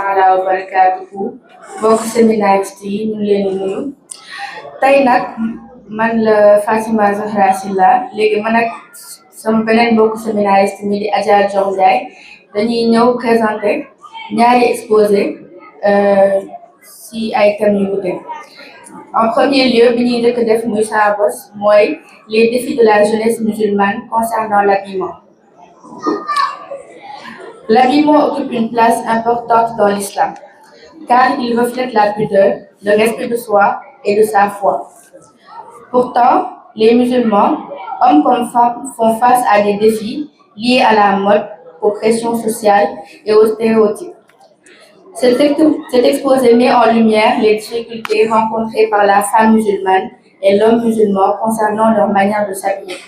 taala wa barakatuhu bokk séminariste yi ñu ngi leen di nuyu tey nag man la Fatima Zahra Silla léegi man ak sama beneen bokk séminariste mi di Adja Dior Ndiaye dañuy ñëw présenter ñaari exposé si ay thèmes yu wute. En premier lieu bi ñuy njëkk def muy saa bos mooy les défis de la jeunesse musulmane concernant l'habillement. L'habillement occupe une place importante dans l'islam, car il reflète la pudeur, le respect de soi et de sa foi. Pourtant, les musulmans, hommes comme femmes, font face à des défis liés à la mode, aux pressions sociales et aux stéréotypes. Cet exposé met en lumière les difficultés rencontrées par la femme musulmane et l'homme musulman concernant leur manière de s'habiller.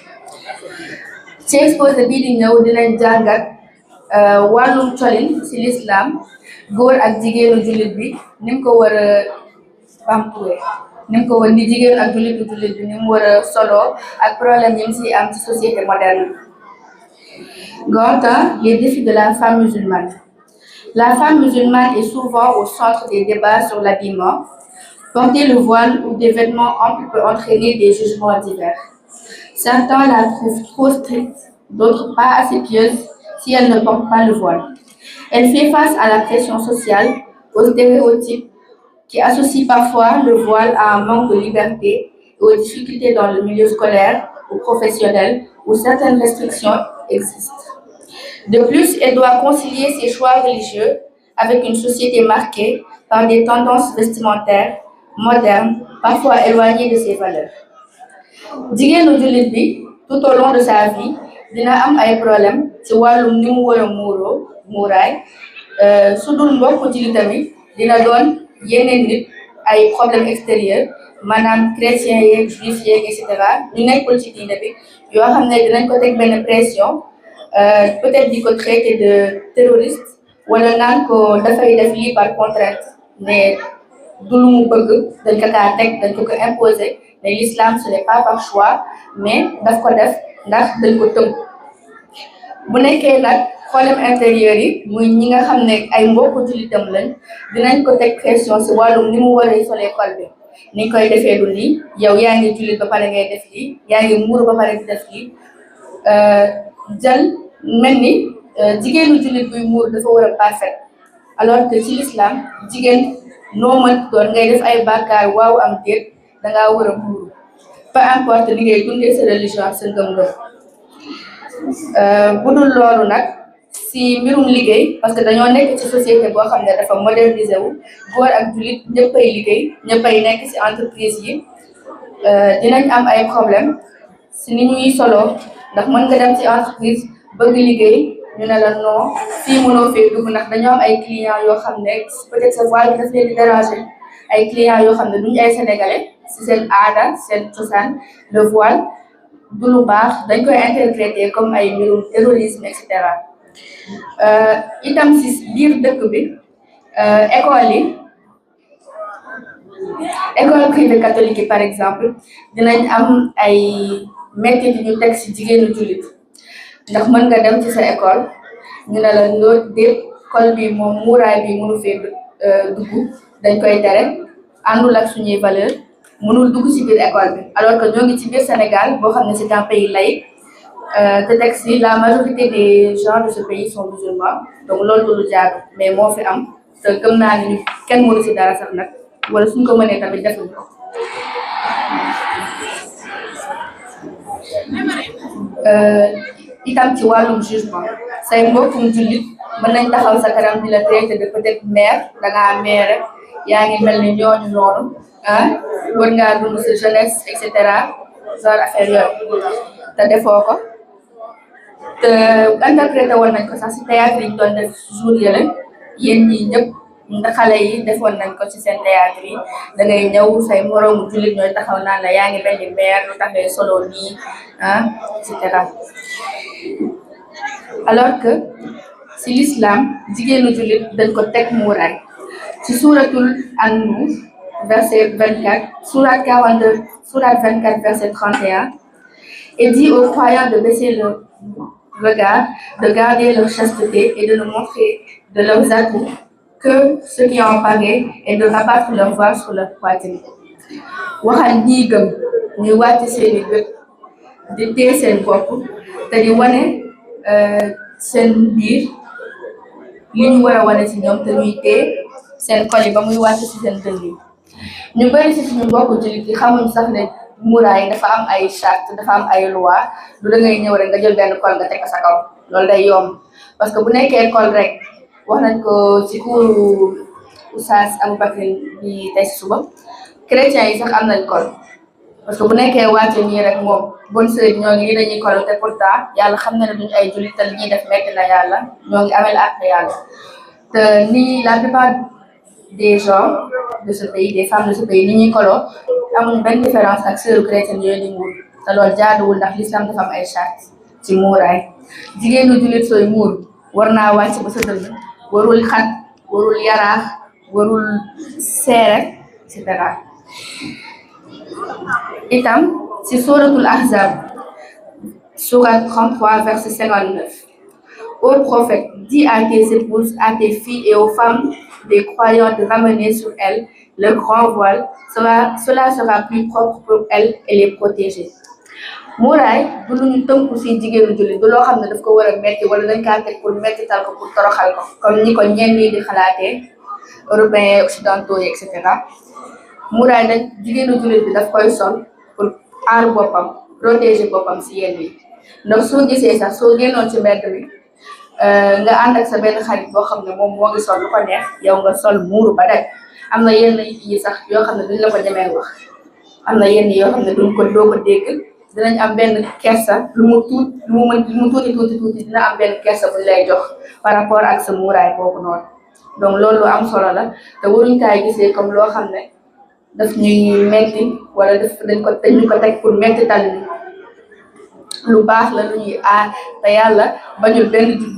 Ci exposé bii di ñëw dinañ jàngat wàllum colin ci l'islam, góor ak jigéenu jullit bi ni mu ko war a bamtuwee ni mu ko war ni jigéen ak jullit bi ni mu war a soloo ak problème yi mu ci am ci société moderne. Grand 1, les défis de la femme musulmane. La femme musulmane est souvent au centre des débats sur l'habillement. Porter le voile ou des vêtements amples peut entraîner des jugements divers. Certains la trouvent trop stricte, d'autres pas assez pieuse si elle ne porte pas le voile. Elle fait face à la pression sociale, aux stéréotypes qui associent parfois le voile à un manque de liberté et aux difficultés dans le milieu scolaire ou professionnel où certaines restrictions existent. De plus, elle doit concilier ses choix religieux avec une société marquée par des tendances vestimentaires modernes, parfois éloignées de ses valeurs. Jigéenu jullit bi, tout au long de sa vie, dina am ay problème ci wàllum ni mu war a muuraay su dul mbokk jullitam dina doon yeneen nit ay problème extérieur maanaam chrétien yeeg juif yeeg et cetera ñu nekkul ci diine bi yoo xam ne dinañ ko teg benn pression peut-être di ko traité de terroriste wala naan ko dafay def lii par contrainte mais du lu mu bëgg dañ ko kaa teg dañ ko imposer mais l'islam ce n'est pas par choix mais daf ko def ndax dañ ko tënk. Bu nekkee nag problème intérieur yi muy ñi nga xam ne ay mbokku jullitam lañ dinañ ko teg pression si wàllum ni mu war a solee col bi ni koy defee du lii yow yaa ngi jullit ba pare ngay def lii yaa ngi muur ba pare di def lii jël mel ni jigéenu jullit buy muur dafa war a parfait alors que ci l'islam jigéen noo mën doon ngay def ay bàkkaar waaw am déet dangaa war a muuru peu importe li ngay dundee sa religion ak sa ngëm-ngëm. Bu dul loolu nag si mbirum liggéey parce que dañoo nekk ci société boo xam ne dafa modernisé wu góor ak jullit ñëppay liggéey ñëppay nekk ci entreprise yi dinañ am ay problème si ni ñuy solo ndax mën nga dem ci entreprise bëgg liggéey ñu ne la non fii mënoo fee dugg ndax dañoo am ay clients yoo xam ne peut-être sa voix bi daf leen di déranger ay clients yoo xam ne duñu ay sénégalais si seen aada seen cosaan le voile du lu baax dañ koy interpréter comme ay mbirum terrorisme et cetera itam si biir dëkk bi école privée catholique yi par exemple dinañ am ay métier yu ñu teg si jigéenu jullit ndax mën nga dem ci sa école ñu ne la loo déet col bi moom muuraay bi mënu fee dugg dañ koy tere àndul ak suñuy valeur mënul dugg ci biir école bi alors que ñoo ngi ci biir Sénégal boo xam ne c'est un pays laïque te teg ci la majorité des gens de ce pays sont musulmans donc loolu lu jaadu mais moo fi am te gëm naa ni kenn mënu ci dara sax nag wala suñ ko mënee tamit defuñ ko. Itam ci wàllum jugement say mbokkum jullit mën nañ taxaw sa kanam di la traité de peut-être mère dangaa mère yaa ngi mel ni ñooñu noonu war ngaa dund sa jeunesse et cetera genre affaire yooyu te defoo ko te interprété woon nañ ko sax si théâtre yi ñu doon def jour yële yéen ñi ñëpp xale yi defoon nañ ko ci seen théâtre yi da ngay ñëw say moroomu jullit ñooy taxaw naan la yaa ngi mel ni mère lu tax ngay solo nii et cetera alors que si l'islam jigéenu jullit dañ ko teg muuraay ci suuratul An-Nur verset 24 sourate 42 sourate 24 verset 31 et dit aux croyants de baisser leur regard, de garder leur chasteté et de nous montrer de leurs atouts que ceux qui ont parlé et de rabattre leur voile sur leur poitrine. waxal ñiy gëm ñuy wàcc seeni bët di téye seen bopp te di wane seen biir li ñu war a wane ci ñoom te ñuy téye seen xol yi ba muy wàcc ci seen dënn yi. ñu bari ci suñu mbokku jullit yi xamuñ sax ne muraay dafa am ay charte dafa am ay loi du da ngay ñëw rek nga jël benn col nga teg ko sa kaw loolu day yomb parce que bu nekkee col rek wax nañ ko ci kuuru Oustaz Aboubacry bi tey si suba chrétiens yi sax am nañ col parce que bu nekkee wàcce nii rek moom bon sëriñ ñoo ngi dañuy col te pourtant yàlla xam na ne duñu ay jullit te li ñuy def metti na yàlla ñoo ngi amel ak yàlla te ni la plupart des gens de ce pays des femmes de ce pays ni ñuy koloo amuñu benn différence ak sœuru chrétienne yooyu di muur te loolu jaaduwul ndax l'islam dafa am ay charte ci muuraay jigéenu jullit sooy muur war naa wàcc ba sa dënn warul xat warul yaraax warul seere et cetera itam ci suratul ahzab surat 33 verset 59 ô prophète, dis à tes épouses, à tes filles et aux femmes des croyants de ramener sur elles le grand voile. Cela sera plus propre pour elles et les protéger. muuraay du lu ñu tënku ci jigéenu jullit du loo xam ne daf ko war a metti wala dañ kaa teg pour mettital ko pour toroxal ko comme ni ko ñenn ñi di xalaatee européens occidentaux yi et cetera muuraay dañ jigéenu jullit bi daf koy sol pour aar boppam protéger boppam ci yenn yi ndax soo gisee sax soo génnoon ci mbedd mi nga ànd ak sa benn xarit boo xam ne moom moo ngi sol lu ko neex yow nga sol muuru ba daj am na yenn yi sax yoo xam ne duñ la ko demee wax am na yenn yoo xam ne duñ ko doo ko dégg dinañ am benn kersa lu mu tuuti dina am benn kersa buñ lay jox par rapport ak sa muuraay boobu noonu donc loolu lu am solo la te waruñ kaay gisee comme loo xam ne daf ñuy metti wala dañ ko teg pour metti tal ni lu baax la lu ñuy aar te yàlla bañul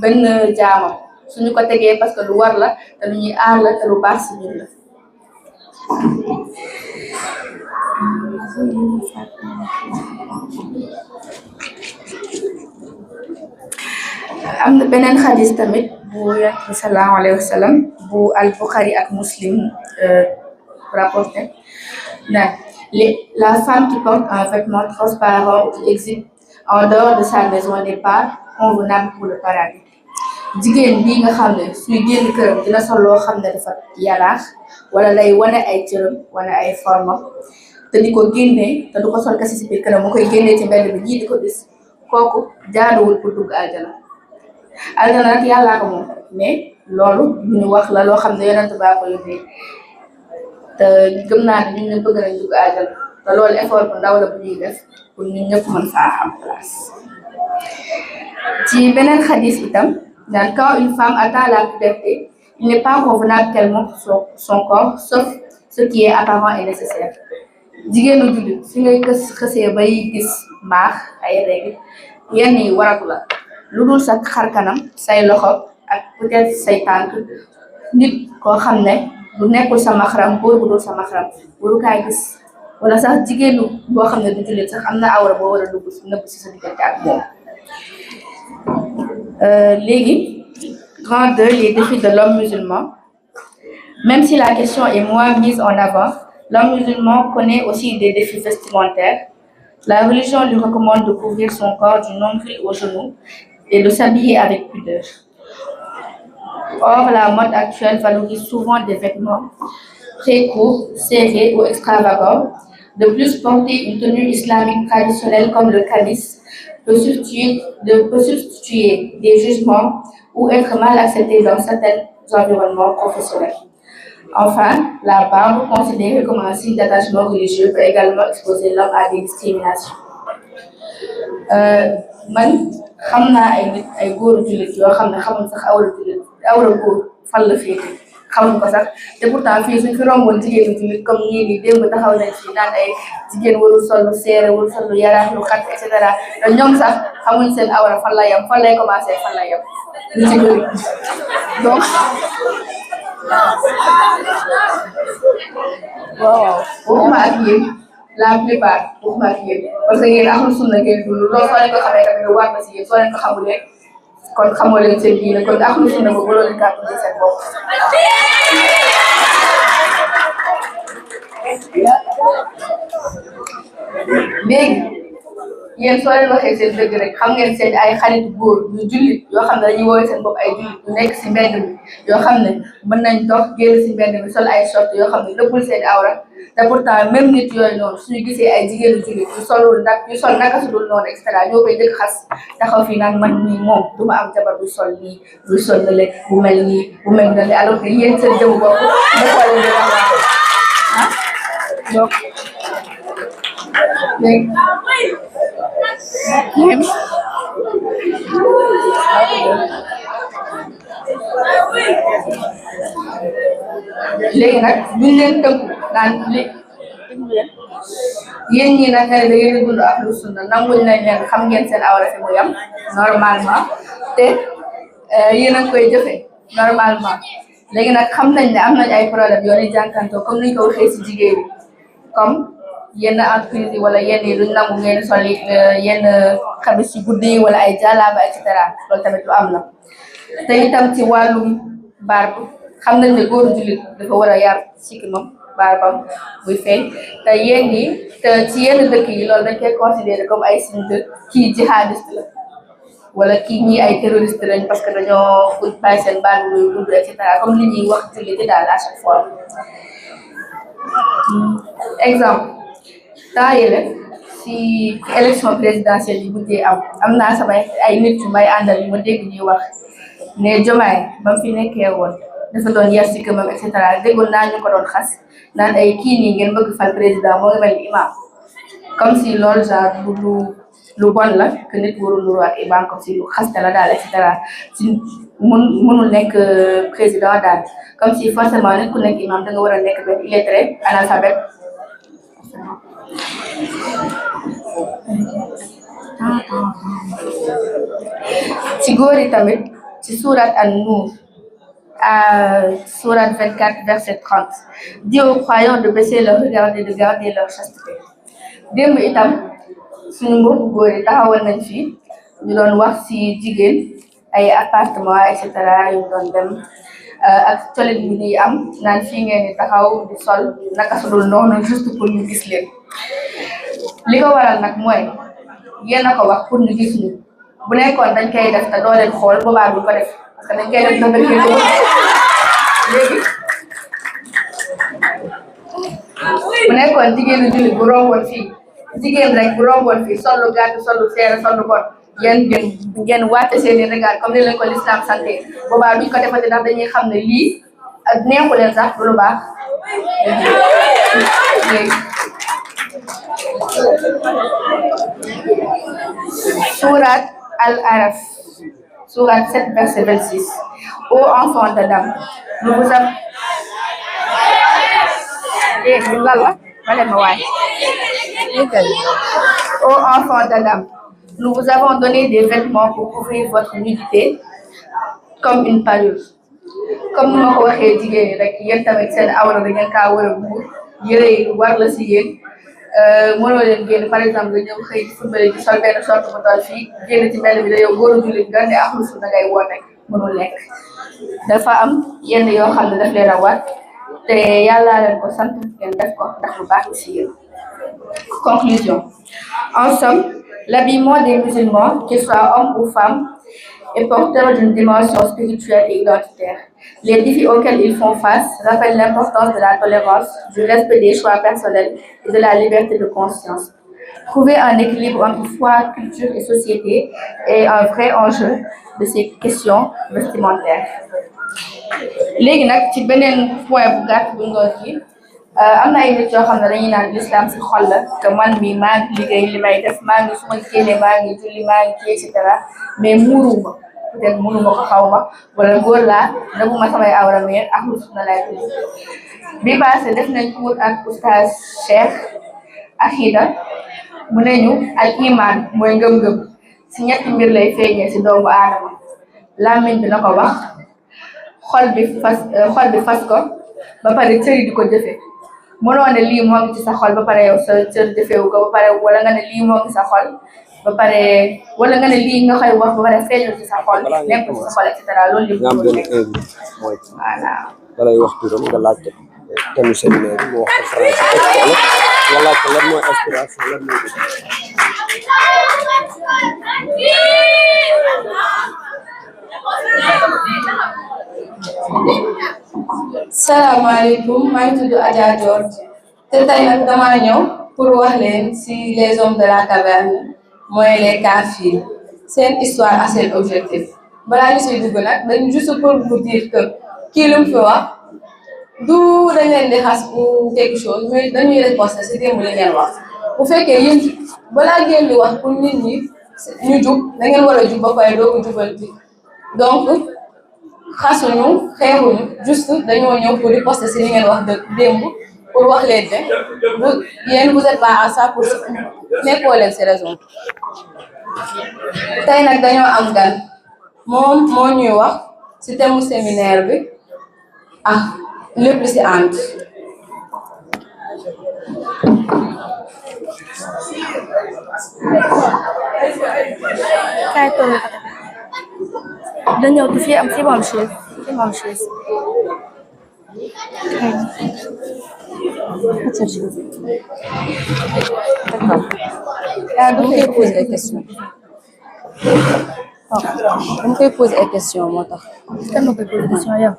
benn jaamam suñu ko tegee parce que lu war la te lu ñuy aar la te lu baax si ñun la am na beneen xadis tamit bu yonent bi sallallahu alayhi wa sallam bu al Bukhari ak Muslim rapporté la femme qui porte un vêtement transparent qui existe en dehors de sa maison n'est pas convenable pour le paradis jigéen bii nga xam ne suy génn këram dina sol loo xam ne dafa yaraax wala lay wane ay cëram wane ay formam te di ko génnee te du ko sol kese si biir këram mu koy génnee ci mbedd bi ñii di ko gis kooku jaaduwul pour dugg aljana nag yàllaa ko moom mais loolu lu ñu wax la loo xam ne yonent baa ko yóbbee te gëm naa ne ñun bëgg nañ dugg aljana te loolu effort bu ndaw la bu ñuy def pour ñun ñëpp mën faa am place ci beneen xadis itam daan quand une femme atteint la puberté il n'est pas convenable qu'elle montre son corps sauf ce qui est apparent et nécessaire jigéenu jullit su ngay xësee bay gis mbaax ay règle yenn yi waratu la lu dul sa xar kanam say loxo ak peut-être say tànk nit koo xam ne du nekkul sa maxaram góor bu dul sa maxaram waru kaa gis wala sax jigéenu boo xam ne du jullit sax am na awra boo war a dugg nëbb si sa diggante ak moom léegi grand 2 les défis de l'homme musulman même si la question est moins mise en avant l'homme musulman connaît aussi des défis vestimentaires la religion lui recommande de couvrir son corps du nombril aux genoux et de s'habiller avec pudeur. Or, la mode actuelle valorise souvent des vêtements très courts, serrés ou extravagants. De plus, porter une tenue islamique traditionnelle comme le khamis peut substituer des jugements ou être mal accepté dans certains environnements professionnels. Enfin, la barbe, considérée comme un signe d'attachement religieux, peut également exposer l'homme à des discriminations. Man xam naa ay nit ay góoru jullit yoo xam ne xamuñ sax awra góor fan la féete xamuñ ko sax te pourtant fii suñ fi romboon jigéenu jullit comme ñii nii démb taxaw nañ fi naan ay jigéen warul sol lu seere warul sol lu yaraax lu xat et cetera te ñoom sax xamuñ seen awra fan la yem fan lay commencé fan la yem lu ci bëri donc waaw waxuma ak yéen la plupart waxuma ak yéen parce que yéen amul sunna ngeen dund loolu soo leen ko xamee tamit lu war na si yéen soo leen ko xamulee kon xamoo leen seen diine kon ahlu sunna boobu loolu kaa tuddee seen bopp. léegi yéen soo leen waxee seen dëgg rek xam ngeen seen ay xaritu góor yu jullit yoo xam ne dañuy woowee seen bopp ay jullit yu nekk si mbedd mi yoo xam ne mën nañ dox génn si mbedd mi sol ay short yoo xam ne dëppul seen awra te pourtant même nit yooyu noonu suñu gisee ay jigéenu jullit yu solul nag yu sol naka su dul noonu et cetera ñoo koy dëkk xas taxaw fii naan man nii moom du ma am jabar bu sol nii bu sol na le bu mel nii bu mel na le alors que yéen seen jëmu bopp dafa leen di wax ah donc léegi nag duñ leen tënk naan yéen ñi nag nga ne da ngeen di dund ahlu sunna nanguñ nañ leen xam ngeen seen awra fi mu yam normalement te yéen a ngi koy jëfee normalement léegi nag xam nañ ne am nañ ay problème yoo leen jànkantoo comme ni ñu ko waxee si jigéen ñi comme yenn entreprise yi wala yenn yi duñ nangu ngeen sol yenn xabis ci guddi yi wala ay jàllaaba et cetera loolu tamit lu am la te itam ci wàllum barbe xam nañ ne góoru jullit dafa war a yar sikkimam barbam muy feeñ te yéen ñi te ci yenn dëkk yi loolu dañ koy considéré comme ay signe de kii jihadiste la wala kii ñii ay terroriste lañ parce que dañoo fuñ bàyyi seen barbe muy gudd et cetera comme li ñuy wax jullit daal à chaque fois exemple temps yële si élection présidentielle yi mujjee am naa samay ay nit yu may àndal yu ma dégg ñuy wax ne Diomaye ba mu fi nekkee woon dafa doon yar si këmam et cetera déggoon naa ñu ko doon xas naan ay kii nii ngeen bëgg fal président moo ngi mel ni imam comme si loolu genre lu bon la que nit warul nuru ak imam comme si lu xaste la daal et cetera si mënul nekk président daal comme si forcément nit ku nekk imam da nga war a nekk benn illettré analphabète ci góor yi tamit ci sourate An-Nour sourate 24 verset 30 dit aux croyants de baisser leur regard et de garder leur chasteté. démb itam suñu mbokku góor yi taxawal nañ fi ñu doon wax ci jigéen ay appartement et cetera yu doon dem ak colet bi ñuy am naan fii ngeen di taxaw di sol naka su dul noonu juste pour ñu gis leen li ko waral nag mooy yéen a ko wax pour ñu gis ñu bu nekkoon dañ koy def te doo leen xool boobaa duñ ko def parce que dañ koy def dañ koy def léegi bu nekkoon jigéenu jullit bu romboon fii jigéen rek bu romboon fii sollu gàtt sollu seere sollu bon ngeen wàcce seeni regard comme ni leen ko l'islam santé boobaa duñ ko defati ndax dañuy xam ne lii ak neexu leen sax du lu baax léegi sourate Al-Araf sourate 7 verset 26 ô enfants d'Adam nous vous avons ô enfants d'Adam nous vous avons donné des vêtements pour couvrir votre nudité comme une parure comme ni ma ko waxee jigéen ñi rek yéen tamit seen awra da ngeen kaa war a muur yére yi war la si yéen mënoo leen génn par exemple nga ñëw xëy football di sol benn short bu toll fii génn ci mbedd bi da yow góoru jullit nga ne ahlu sunna ngay woote mënul nekk dafa am yenn yoo xam ne daf leen a war te yàlla leen ko sant ngeen def ko ndax lu baax ci yéen. Conclusion. En somme, l'habillement des musulmans, qu'ils soient hommes ou femmes, est porteur d'une dimension spirituelle et identitaire. Les défis auxquels ils font face rappellent l'importance de la tolérance, du respect des choix personnels et de la liberté de conscience. Trouver un équilibre entre foi, culture et société est un vrai enjeu de ces questions vestimentaires. léegi nag ci beneen point bu gàtt bu ngoon ci am na ay nit yoo xam ne dañuy naan l'islam ci xol la que man mi maa ngi liggéey li may def maa ngi su ma génnee maa ngi julli maa ngi kii et cetera mais muuruma peut-être mënuma ko xaw ma wala góor laa nëbbuma samay awra mais ahlu sunna laay tudd bi passé def nañ cours ak oustaz Cheikh Akida mu ne ñu al iman mooy ngëm-ngëm si ñetti mbir lay feeñee si doomu aadama làmmiñ bi na ko wax xol bi fas ko ba pare cër yi di ko jëfe mënoo ne lii moo ngi ci sa xol ba pare yow sa cër jëfewu ko ba pare wala nga ne lii moo ngi sa xol ba ba pare wala nga ne lii nga koy wax ba pare feeñul ci sa xol nekk ci sa xol et cetera loolu lépp nga am benn invité mooy voilà da lay wax turam nga laaj ko thème séminaire bi mu wax ko français teg ko olof nga laaj ko lan mooy inspiration lan mooy salaamaaleykum maa ngi tudd Adja Dior te tey nag damaa ñëw pour wax leen si les hommes de la caverne mooy les Kafir seen histoire ak seen objectif balaa ñu siy dugg nag dañ juste pour vous dire que kii lu mu fi wax du dañ leen di xas ou quelque chose mais dañuy riposter si démb li ngeen wax bu fekkee yéen balaa ngeen di wax pour nit ñi ñu jub da ngeen war a jub ba pare doo ko jubanti donc xasuñu xeexuñu juste dañoo ñëw pour riposter si li ngeen wax de démb pour wax leen ne yéen vous êtes pas à 100% nekkoo leen si raison tey nag dañoo am gan moom moo ñuy wax si thème séminaire bi ah lépp li si ànd. kaay toog dañoo du fi am fi moom chaise fi moom chaise dama koy poser ay questions dama koy poser ay questions moo tax. kan ma koy posé question yow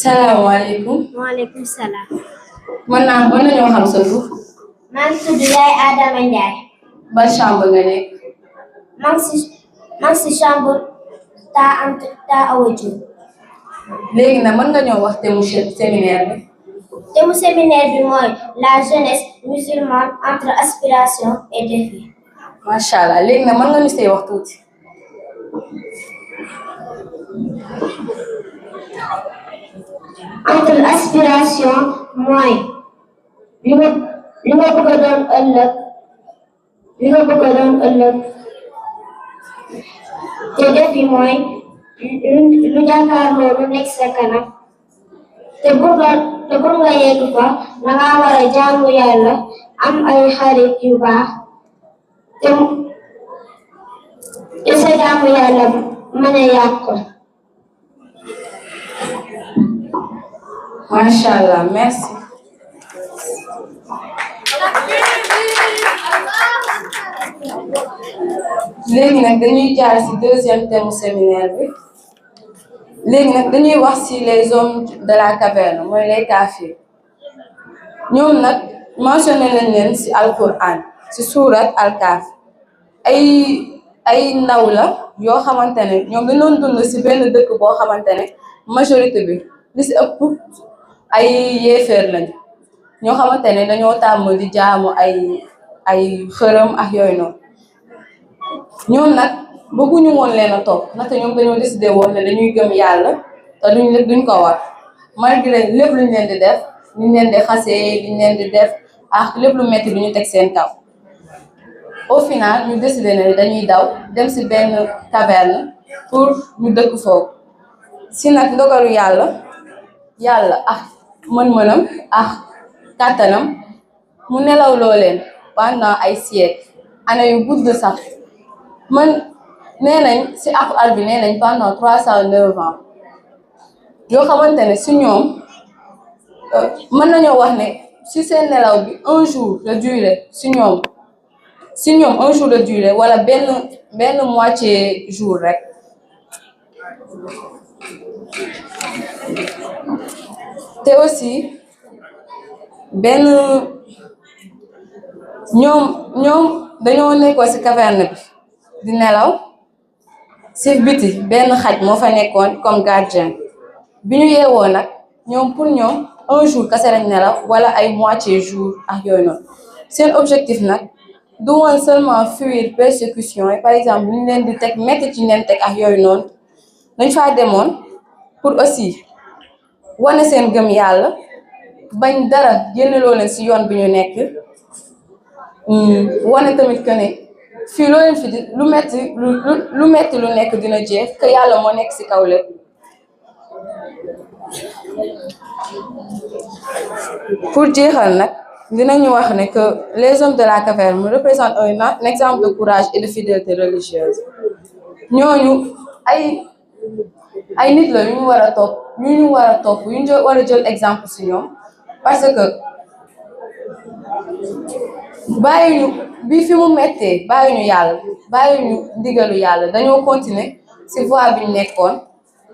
salaamaaleykum Waaleykum salaam. mën nañoo xam sa tur maa ngi tudd Yaay Adama Ndiaye. ban chambre nga nekk maa ngi si chambre ta Awa Diop. léegi nag mën nga ñoo wax thème séminaire bi. Thème séminaire bi mooy la jeunesse musulmane entre aspiration et défi. macha allah léegi nag mën nga ñu see wax tuuti. Entre aspiration mooy li nga bëgg a doon ëllëg te défi mooy lu jàkkaarloo lu nekk sa kanam te pour nga yegg fa danga war a jaamu yàlla am ay xarit yu baax te sa jaamu yàlla mën a yàqu. macha allah merci. léegi nag dañuy jaar ci deuxième thème séminaire bi léegi nag dañuy wax ci les hommes de la caverne mooy les Kafir ñoom nag mentionné nañ leen ci alquran ci surat al-Kahf ay ndaw la yoo xamante ne ñoom dañu doon dund ci benn dëkk boo xamante ne majorité bi li ci ëpp ay yéeféer lañ ñoo xamante ne dañoo tàmm di jaamu ay xërëm ak yooyu noonu ñoom nag bëgguñu woon leen a topp ndaxte ñoom dañoo décidé woon ne dañuy gëm yàlla te duñ ko war malgré lépp luñ leen di def liñ leen di xasee liñ leen di def ak lépp lu metti lu ñu teg seen kaw au final ñu décidé ne dañuy daw dem ci benn caverne pour ñu dëkk foofu si nag ndogalu yàlla ak mën-mënam ak kàttanam mu nelaw loo leen pendant ay siècles année yu gudd sax man nee nañ si Alxuraan bi nee nañ pendant 309 ans yoo xamante ne si ñoom mën nañoo wax ne si seen nelaw bi un jour la durée si ñoom un jour la durée wala benn moitié jour rek te aussi benn ñoom dañoo nekkoon ci caverne bi di nelaw ci biti benn xaj moo fa nekkoon comme gardien bi ñu yeewoo nag ñoom pour ñoom un jour kese lañ nelaw wala ay moitié jour ak yooyu noonu seen objectif nag du woon seulement fuir persécution yi par exemple ñu leen di teg métti ci leen teg ak yooyu noonu dañ faa demoon pour aussi wane seen gëm yàlla bañ dara génneloo leen ci yoon bi ñu nekk wane tamit que ne fii loo leen fi di lu metti lu nekk dina jeex que yàlla moo nekk ci kaw lépp pour jeexal nag dinañu wax ne que les hommes de la caverne représentent un exemple de courage et de fidélité religieuse ñooñu ay nit la yu ñu war a topp yu ñu war a jël exemple si ñoom parce que bàyyi ñu bi fi mu mettee bàyyi ñu yàlla bàyyi ñu ndigalu yàlla dañoo continuer si voie bi ñu nekkoon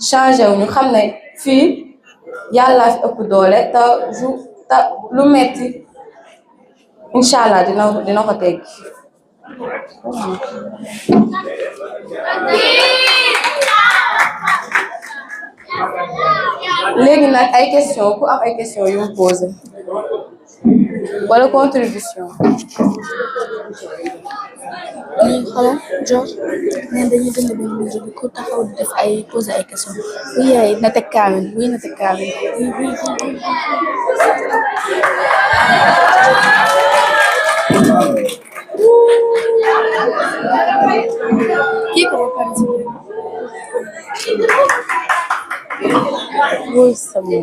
changé wu ñu xam ne fii yàlla fi ëpp doole te lu metti incha allah dina ko teggi léegi nag ay question ku am ay question yu mu posé wala contribution Ni xoolal George neen dañuy bind benn livre bi ku taxaw di def ay poser ay question oui yaay na teg kaamil oui na teg kaamil oui oui kii ko ba participer oui c'est bon